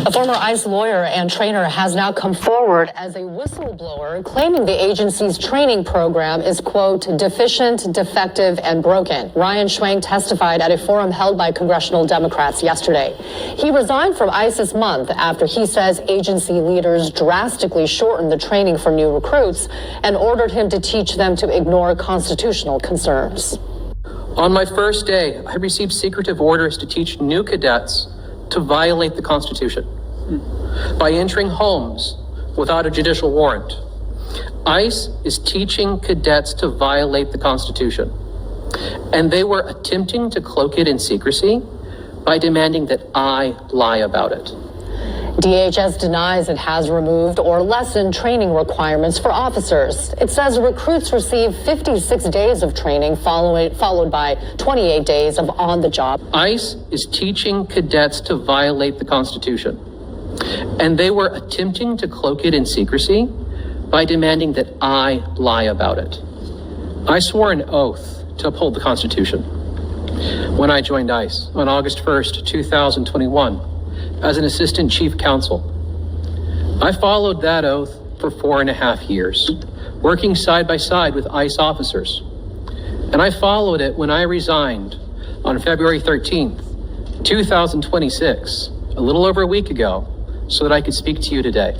A former ICE lawyer and trainer has now come forward as a whistleblower, claiming the agency's training program is, quote, deficient, defective, and broken. Ryan Schwenk testified at a forum held by congressional Democrats yesterday. He resigned from ICE this month after he says agency leaders drastically shortened the training for new recruits and ordered him to teach them to ignore constitutional concerns. On my first day, I received secretive orders to teach new cadets to violate the Constitution by entering homes without a judicial warrant. ICE is teaching cadets to violate the Constitution, and they were attempting to cloak it in secrecy by demanding that I lie about it. DHS denies it has removed or lessened training requirements for officers. It says recruits receive 56 days of training followed by 28 days of on-the-job. ICE is teaching cadets to violate the Constitution, and they were attempting to cloak it in secrecy by demanding that I lie about it. I swore an oath to uphold the Constitution when I joined ICE on August 1st, 2021. As an assistant chief counsel. I followed that oath for 4.5 years, working side by side with ICE officers. And I followed it when I resigned on February 13th, 2026, a little over a week ago, so that I could speak to you today.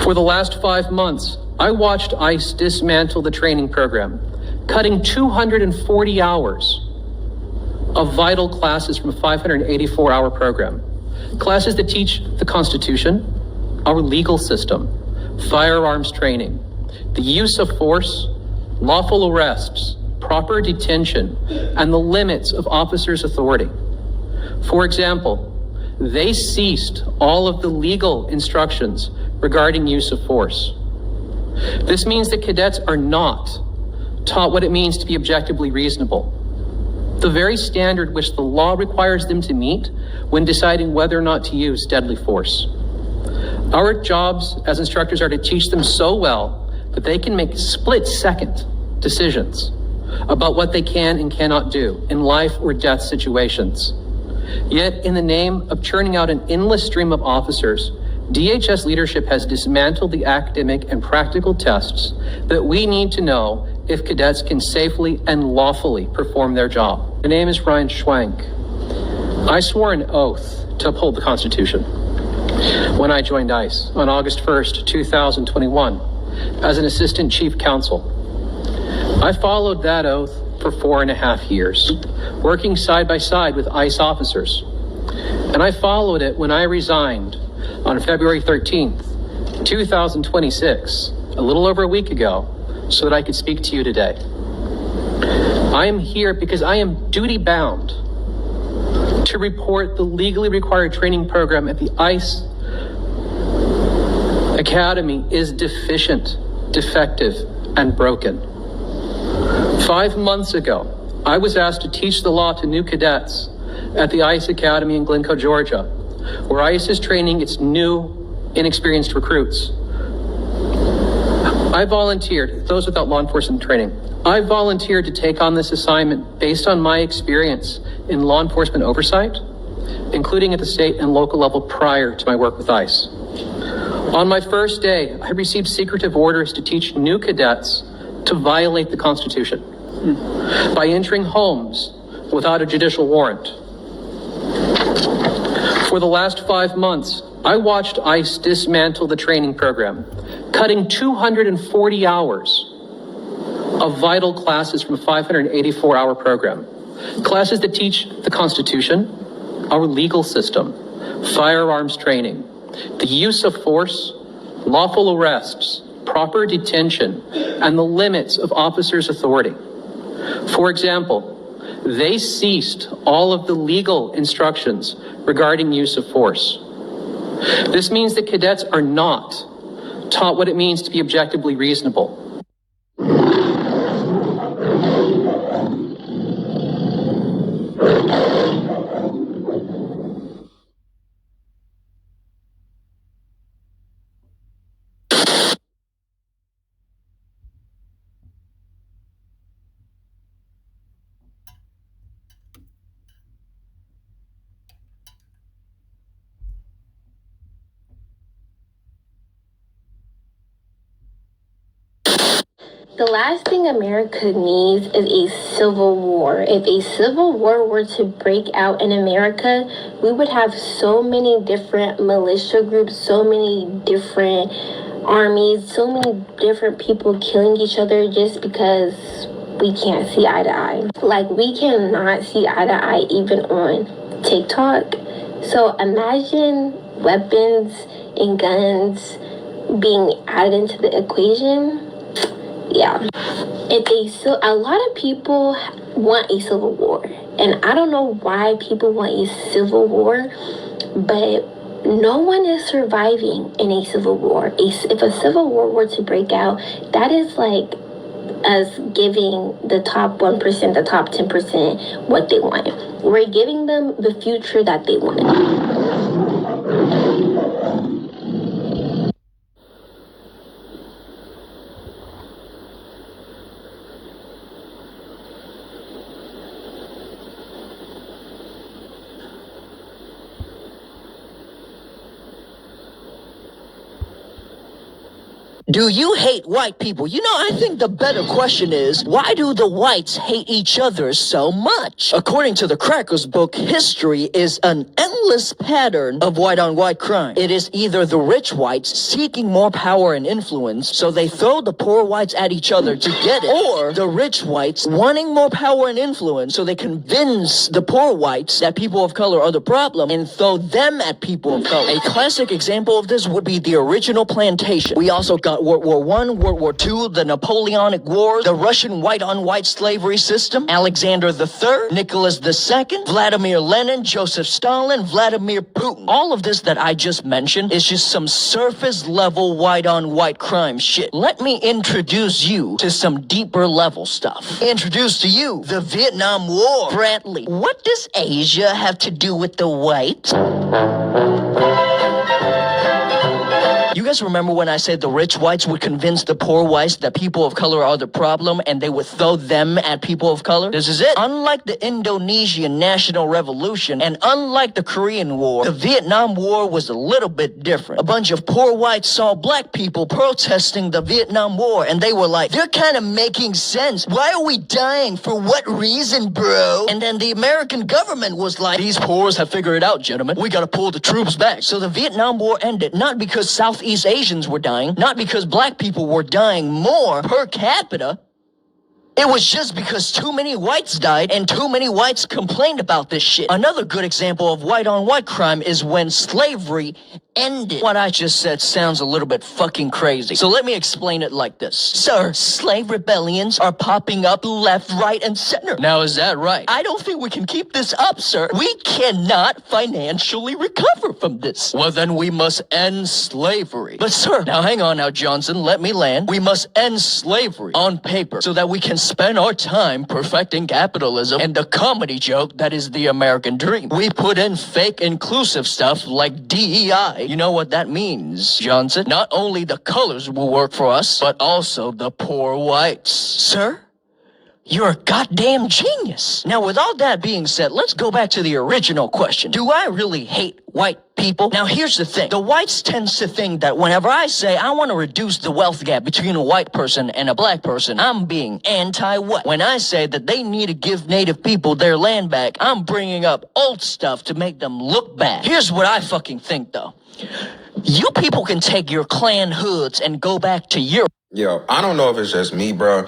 For the last 5 months, I watched ICE dismantle the training program, cutting 240 hours of vital classes from a 584-hour program. Classes that teach the Constitution, our legal system, firearms training, the use of force, lawful arrests, proper detention, and the limits of officers' authority. For example, they ceased all of the legal instructions regarding use of force. This means that cadets are not taught what it means to be objectively reasonable, the very standard which the law requires them to meet when deciding whether or not to use deadly force. Our jobs as instructors are to teach them so well that they can make split-second decisions about what they can and cannot do in life or death situations. Yet, in the name of churning out an endless stream of officers, DHS leadership has dismantled the academic and practical tests that we need to know if cadets can safely and lawfully perform their job. My name is Ryan Schwenk. I swore an oath to uphold the Constitution when I joined ICE on August 1st, 2021, as an assistant chief counsel. I followed that oath for 4.5 years, working side by side with ICE officers. And I followed it when I resigned on February 13th, 2026, a little over a week ago, so that I could speak to you today. I am here because I am duty-bound to report the legally required training program at the ICE Academy is deficient, defective, and broken. 5 months ago, I was asked to teach the law to new cadets at the ICE Academy in Glencoe, Georgia, where ICE is training its new, inexperienced recruits. I volunteered, those without law enforcement training, I volunteered to take on this assignment based on my experience in law enforcement oversight, including at the state and local level prior to my work with ICE. On my first day, I received secretive orders to teach new cadets to violate the Constitution by entering homes without a judicial warrant. For the last 5 months, I watched ICE dismantle the training program, cutting 240 hours of vital classes from a 584-hour program. Classes that teach the Constitution, our legal system, firearms training, the use of force, lawful arrests, proper detention, and the limits of officers' authority. For example, they ceased all of the legal instructions regarding use of force. This means that cadets are not taught what it means to be objectively reasonable. The last thing America needs is a civil war. If a civil war were to break out in America, we would have so many different militia groups, so many different armies, so many different people killing each other just because we can't see eye to eye. Like, we cannot see eye to eye even on TikTok. So imagine weapons and guns being added into the equation. Yeah. A lot of people want a civil war. And I don't know why people want a civil war, but no one is surviving in a civil war. If a civil war were to break out, that is like us giving the top 1%, the top 10% what they want. We're giving them the future that they want. Do you hate white people? You know, I think the better question is, why do the whites hate each other so much? According to the Crackers book, history is an endless pattern of white-on-white crime. It is either the rich whites seeking more power and influence, so they throw the poor whites at each other to get it, or the rich whites wanting more power and influence, so they convince the poor whites that people of color are the problem and throw them at people of color. A classic example of this would be the original plantation. We also got World War I, World War II, the Napoleonic Wars, the Russian white-on-white slavery system, Alexander III, Nicholas II, Vladimir Lenin, Joseph Stalin, Vladimir Putin. All of this that I just mentioned is just some surface-level white-on-white crime shit. Let me introduce you to some deeper-level stuff. Introduce to you the Vietnam War. Bradley, what does Asia have to do with the white? You guys remember when I said the rich whites would convince the poor whites that people of color are the problem and they would throw them at people of color? This is it. Unlike the Indonesian National Revolution and unlike the Korean War, the Vietnam War was a little bit different. A bunch of poor whites saw black people protesting the Vietnam War and they were like, they're kind of making sense. Why are we dying? For what reason, bro? And then the American government was like, these poors have figured it out, gentlemen. We gotta pull the troops back. So the Vietnam War ended not because Southeast Asians were dying, not because black people were dying more per capita. It was just because too many whites died and too many whites complained about this shit. Another good example of white-on-white crime is when slavery ended. What I just said sounds a little bit fucking crazy. So let me explain it like this. Sir, slave rebellions are popping up left, right, and center. Now, is that right? I don't think we can keep this up, sir. We cannot financially recover from this. Well, then we must end slavery. But sir, now hang on now, Johnson, let me land. We must end slavery on paper so that we can spend our time perfecting capitalism and the comedy joke that is the American dream. We put in fake inclusive stuff like DEI. You know what that means, Johnson? Not only the colors will work for us, but also the poor whites. Sir? You're a goddamn genius. Now, with all that being said, let's go back to the original question. Do I really hate white people? Now, here's the thing. The whites tends to think that whenever I say I want to reduce the wealth gap between a white person and a black person, I'm being anti-white. When I say that they need to give native people their land back, I'm bringing up old stuff to make them look bad. Here's what I fucking think, though. You people can take your clan hoods and go back to Europe. Yo, I don't know if it's just me, bro.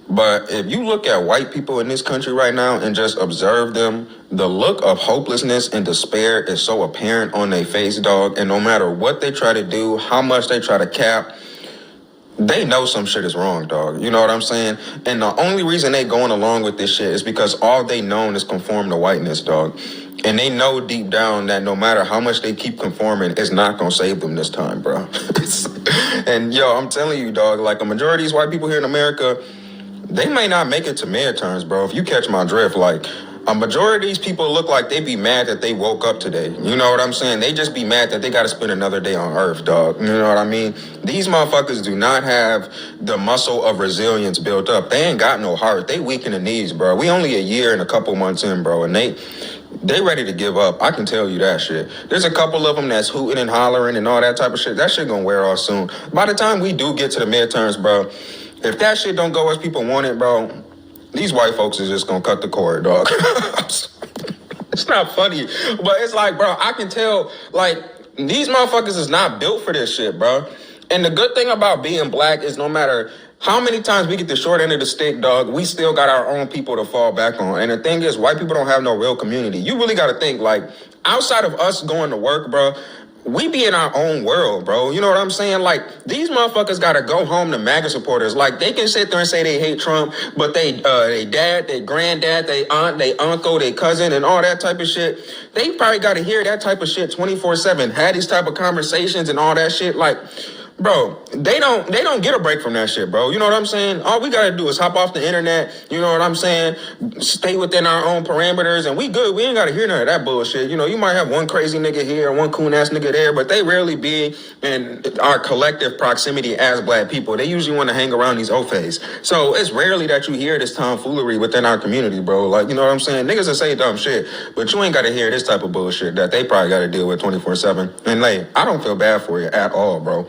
But if you look at white people in this country right now and just observe them, the look of hopelessness and despair is so apparent on their face, dog. And no matter what they try to do, how much they try to cap, they know some shit is wrong, dog. You know what I'm saying? And the only reason they going along with this shit is because all they known is conform to whiteness, dog. And they know deep down that no matter how much they keep conforming, it's not gonna save them this time, bro. And yo, I'm telling you, dog, like a majority of these white people here in America, they may not make it to midterms, bro. If you catch my drift, like, a majority of these people look like they be mad that they woke up today. You know what I'm saying? They just be mad that they got to spend another day on Earth, dog. You know what I mean? These motherfuckers do not have the muscle of resilience built up. They ain't got no heart. They weak in the knees, bro. We only a year and a couple months in, bro, and they ready to give up. I can tell you that shit. There's a couple of them that's hooting and hollering and all that type of shit. That shit gonna wear off soon. By the time we do get to the midterms, bro, if that shit don't go as people want it, bro, these white folks is just gonna cut the cord, dog. It's not funny, but it's like, bro, I can tell, like, these motherfuckers is not built for this shit, bro. And the good thing about being black is no matter how many times we get the short end of the stick, dog, we still got our own people to fall back on. And the thing is, white people don't have no real community. You really got to think, like, outside of us going to work, bro, we be in our own world, bro. You know what I'm saying? Like, these motherfuckers gotta go home to MAGA supporters. Like, they can sit there and say they hate Trump, but they dad, they granddad, they aunt, they uncle, they cousin, and all that type of shit. They probably gotta hear that type of shit 24/7. Had these type of conversations and all that shit. Like, bro, they don't get a break from that shit, bro. You know what I'm saying? All we gotta do is hop off the internet, you know what I'm saying? Stay within our own parameters, and we good. We ain't gotta hear none of that bullshit. You know, you might have one crazy nigga here, one coon ass nigga there, but they rarely be in our collective proximity as black people. They usually want to hang around these OFAs. So it's rarely that you hear this tomfoolery within our community, bro. Like, you know what I'm saying? Niggas will say dumb shit, but you ain't gotta hear this type of bullshit that they probably gotta deal with 24/7. And like, I don't feel bad for you at all, bro.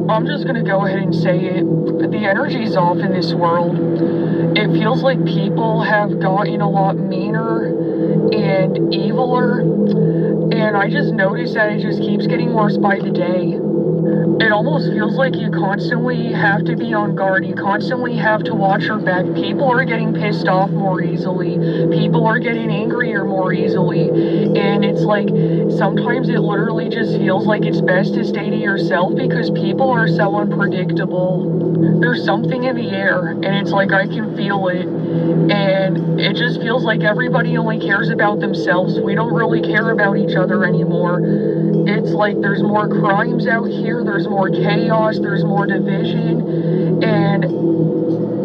I'm just gonna go ahead and say it. The energy's off in this world. It feels like people have gotten a lot meaner and eviler, and I just noticed that it just keeps getting worse by the day. It almost feels like you constantly have to be on guard. You constantly have to watch your back. People are getting pissed off more easily. People are getting angrier more easily. And it's like, sometimes it literally just feels like it's best to stay to yourself because people are so unpredictable. There's something in the air, and it's like I can feel it. And it just feels like everybody only cares about themselves. We don't really care about each other anymore. It's like there's more crimes out here, there's more chaos, there's more division, and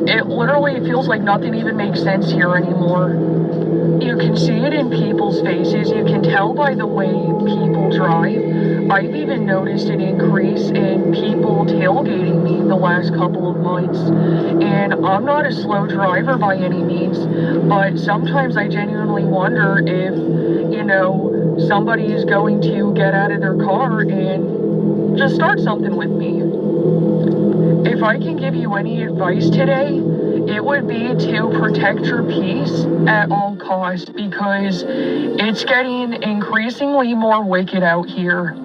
it literally feels like nothing even makes sense here anymore. You can see it in people's faces, you can tell by the way people drive. I've even noticed an increase in people tailgating me the last couple of months, and I'm not a slow driver by any means, but sometimes I genuinely wonder if, you know, somebody is going to get out of their car and just start something with me. If I can give you any advice today, it would be to protect your peace at all costs because it's getting increasingly more wicked out here.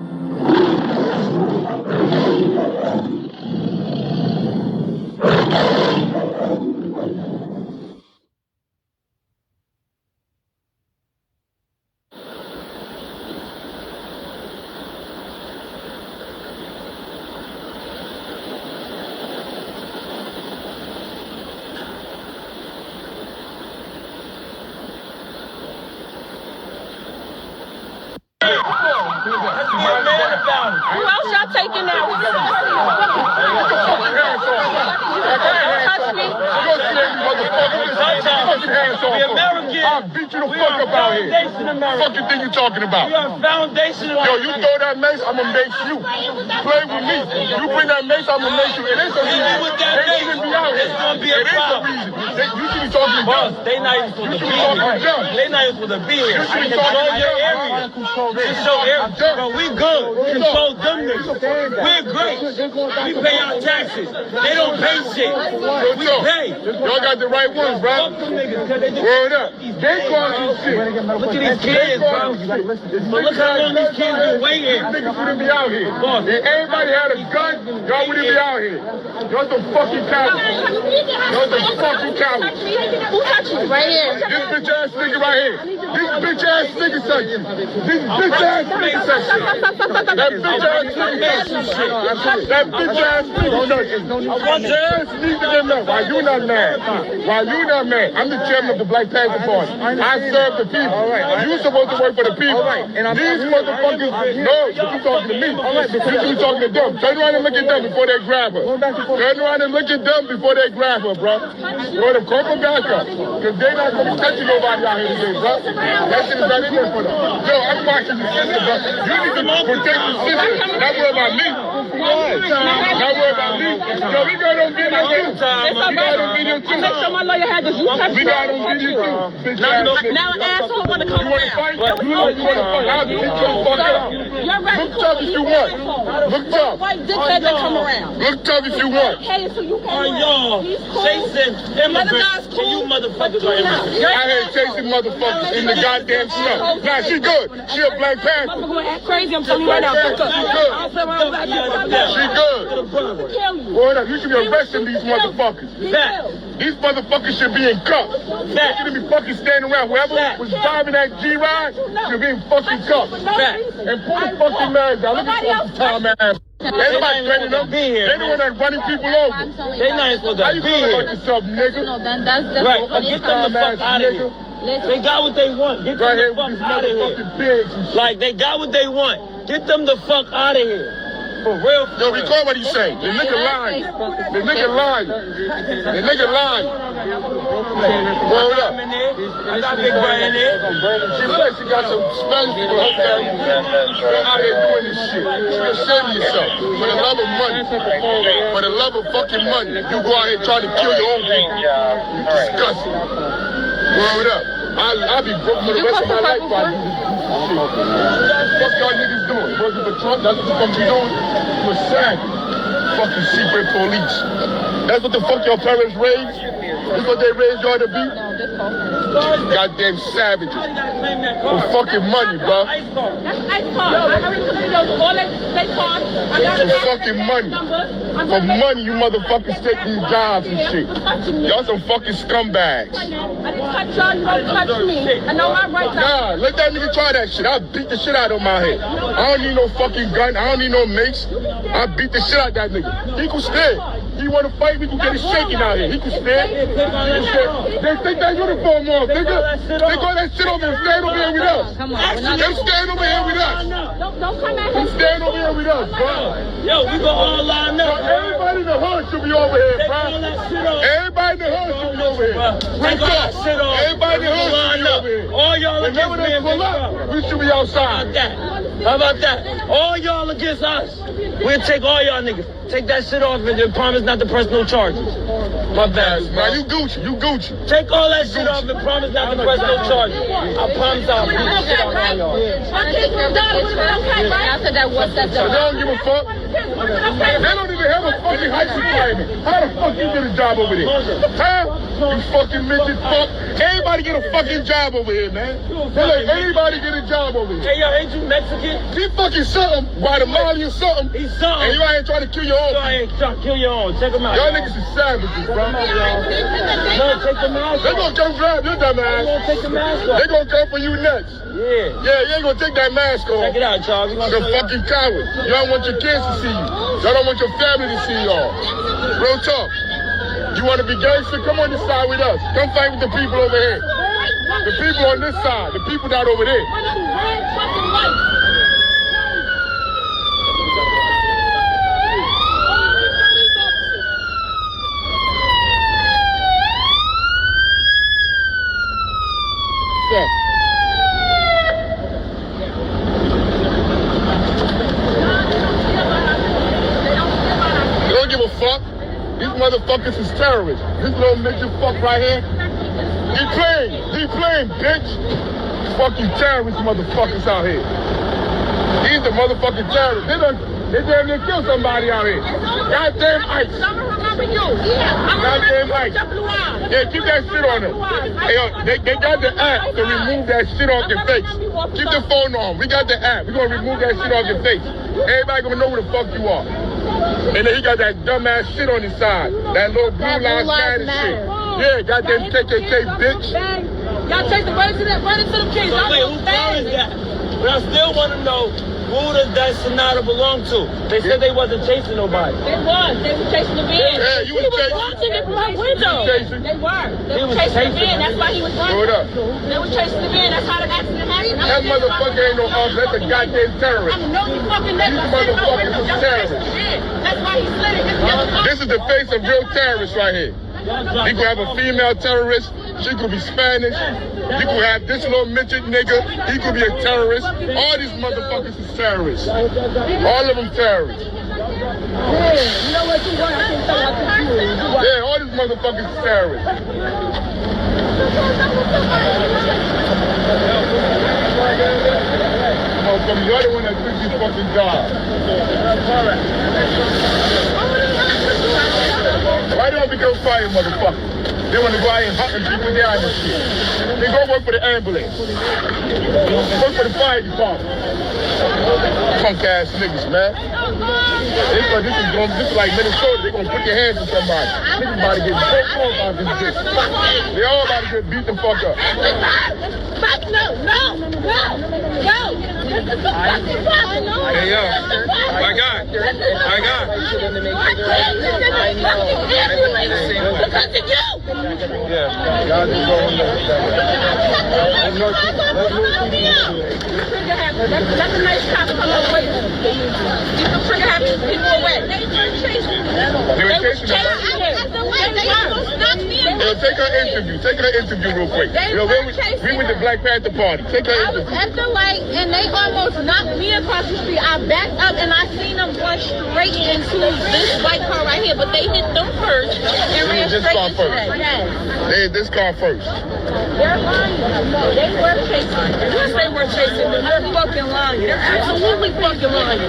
Who else y'all taking now? Touch me. I'll beat you the fuck up out here. Fuck you think you talking about? Yo, you throw that mace, I'ma mace you. Play with me. You bring that mace, I'ma mace you. It is a reason. They shouldn't be out here. It is a reason. You should be talking to them. They not even supposed to be here. They not even supposed to be here. Control your area. Control area. Bro, we good. Control them niggas. We're great. We pay our taxes. They don't pay shit. We pay. Y'all got the right ones, bro. Fuck them niggas. Word up. They causing shit. Look at these kids, bro. But look how long these kids been waiting. Niggas wouldn't be out here. If everybody had a gun, y'all wouldn't be out here. Y'all some fucking cowards. Y'all some fucking cowards. Who touched you? Right here. This bitch ass nigga right here. These bitch ass niggas say shit. These bitch ass niggas say shit. That bitch ass nigga say shit. That bitch ass nigga say shit. I want your ass need to get mad. Why you not mad? Why you not mad? I'm the chairman of the Black Panther Party. I serve the people. You supposed to work for the people. These motherfuckers, no, you talking to me. You should be talking to them. Turn around and look at them before they grab her. Turn around and look at them before they grab her, bro. Bro, them call them back up. Because they not going to be touching nobody out here today, bro. That shit is not in there for them. Yo, I'm watching the sister, bro. You need to protect the sister. Not worry about me. Not worry about me. Yo, we got on video too. We got on video too. Make sure my lawyer had this. You touched We got on video too. Now an asshole want to come You want to fight? You want to fight? I'll beat your fuck up. Look tough if you want. Look tough. White dickhead that come around. Look tough if you want. Hey, so you Are y'all chasing immigrants and you motherfuckers are immigrants? I ain't chasing motherfuckers in the goddamn snow. Nah, she good. She a Black Panther. I'm gonna act crazy. I'm telling you right now. She good. Word up. You should be arresting these motherfuckers. These motherfuckers should be in cuffs. They shouldn't be fucking standing around. Whoever was driving that G-Ride should be in fucking cuffs. And pull the fucking mask down. Look at this fucking time ass. Everybody threatening them. They the one that's running people over. They not supposed to How you be feel about here. yourself, nigga? Right, but get them the fuck out of here. They got what they want. Get Right here them the with these fuck out of here. motherfucking pigs and shit. Like, they got what they want. Get them the fuck out of here. For real. Yo, record what he's saying. The nigga lying. The nigga lying. The nigga lying. Hold up. I got Big Boy in there. She look like she got some Spanish people in her family. You're out here doing this shit. You ashamed yourself. For the love of money. For the love of fucking money. You go out here trying to kill your own people. You disgusting. Hold up. I'll be broke for the rest of my life if I do this shit. Fuck y'all niggas doing? Working for Trump? That's what the fuck you doing? You a savage. Fucking secret police. That's what the fuck your parents raised? That's what they raised y'all to be? Goddamn savages. For fucking money, bro. For fucking money. For money, you motherfuckers take these jobs and shit. Y'all some fucking scumbags. Nah, let that nigga try that shit. I'll beat the shit out of my head. I don't need no fucking gun. I don't need no mace. I'll beat the shit out of that nigga. He can stay. He wanna fight, we can get it shaking out here. He can stand. They take that uniform off, nigga. They go that shit over and stand over here with us. Them stand over here with us. Them stand over here with us, bro. Yo, we go all line up. Everybody in the hood should be over here, bro. Everybody in the hood should be over here. Take all that shit off. Everybody in the hood should be over here. All y'all Whenever against they me. pull up, we should be outside. How about that? All y'all against us. We'll take all y'all niggas. Take that shit off and then promise not to press no charges. My bad, Now man. you Gucci, you Gucci. Take all that shit off and promise not to press no charges. I promise I'll beat the shit out of y'all. So they don't give a fuck. They don't even have a fucking height requirement. How the fuck you get a job over there? Huh? You fucking midget fuck. Everybody get a fucking job over here, man. They let anybody get a job over here. Hey, yo, ain't you Mexican? He fucking something, Guatemalan or something. He's And something. you out here trying to kill your own Yo, people. ain't trying to kill your own. Check him out. Y'all niggas is savages, bro. No, take the mask They off. gonna come grab your dumb They ass. gonna take the mask off. They gonna come for you next. Yeah. Yeah, you ain't gonna take that mask off. Check it out, y'all. We gonna The show y'all. fucking coward. Y'all don't want your kids to see you. Y'all don't want your family to see y'all. Real talk. You want to be gangster? Come on this side with us. Come fight with the people over here. The people on this side. The people not over there. They don't give a fuck. These motherfuckers is terrorists. This little midget fuck right here. Deplane, bitch. Fucking terrorist motherfuckers out here. These are motherfucking terrorists. They damn near kill somebody out here. Goddamn ICE. Goddamn ICE. Yeah, keep that shit on them. Hey, yo, they got the app to remove that shit off your face. Keep the phone on. We got the app. We're gonna remove that shit off your face. Everybody gonna know who the fuck you are. And then he got that dumbass shit on his side. That little blue lives matter shit. Yeah, goddamn KKK bitch. Y'all chasing right into them kids. So wait, who car is that? But I still want to know, who does that Sonata belong to? They said they wasn't chasing nobody. They were chasing the van. Yeah, you was chasing. Watching it from her window. Chasing. They were chasing the van. That's why he was running. Hold up. They were chasing the van. That's how the accident happened. That motherfucker ain't no officer. That's a goddamn terrorist. I know you fucking never These said no motherfuckers window. is That's terrorists. That's why he slid it. This is the face of real terrorists right here. You could have a female terrorist. She could be Spanish. You could have this little midget nigga. He could be a terrorist. All these motherfuckers is terrorists. All of them terrorists. You know what you want? I can't tell what you Yeah, all these motherfuckers is terrorists. Motherfucker, you're the one that took these fucking jobs. Why don't we go fire, motherfucker? They want to go out and hunt people down and shit. They go work for the ambulance. Work for the fire department. Punk ass niggas, man. They thought this is like Minnesota. They gonna put your hands on somebody. Niggas about to get broke off about this bitch. They all about to get beat the fuck up. Hey, yo, my guy. Yeah. Y'all just go on there. That's a nice cop come away. You can trigger happy people away. They were chasing Take her interview. Take her interview real quick. We with the Black Panther Party. Take her I was interview. at the light and they almost knocked me across the street. I backed up and I seen them run straight into this white car right here, but they hit them first and ran This straight car into first. that. Yes. They hit this car first. They're lying. No, they were chasing. Yes, they were chasing them. They're fucking lying. They're absolutely fucking lying.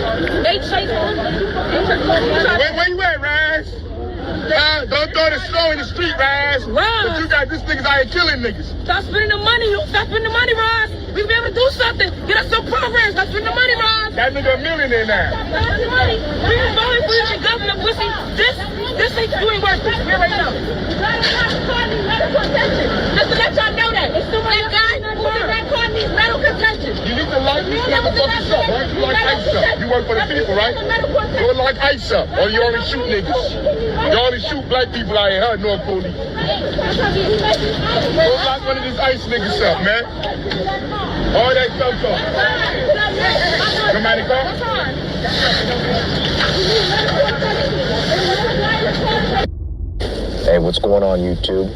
They chased them. Where you at, Raz? Don't throw the snow in the street, Raz. But you got this niggas out here killing niggas. Stop spending the money. Stop spending the money, Ross. We be able to do something. Get us some programs. Stop spending the money, Ross. That nigga a millionaire now. Stop spending the money. We was voting for you and governor, pussy. This ain't doing work. Here right now. Just to let y'all know that. It's too much. That guy who did that car needs medical attention. You need to lock these motherfuckers up, right? You like ICE up. You work for the people, right? Go lock ICE up. Or you only shoot niggas. You only shoot black people out here, huh? No police. Go lock one of these ICE niggas up, man. All that stuff talk. Somebody call? Hey, what's going on, YouTube?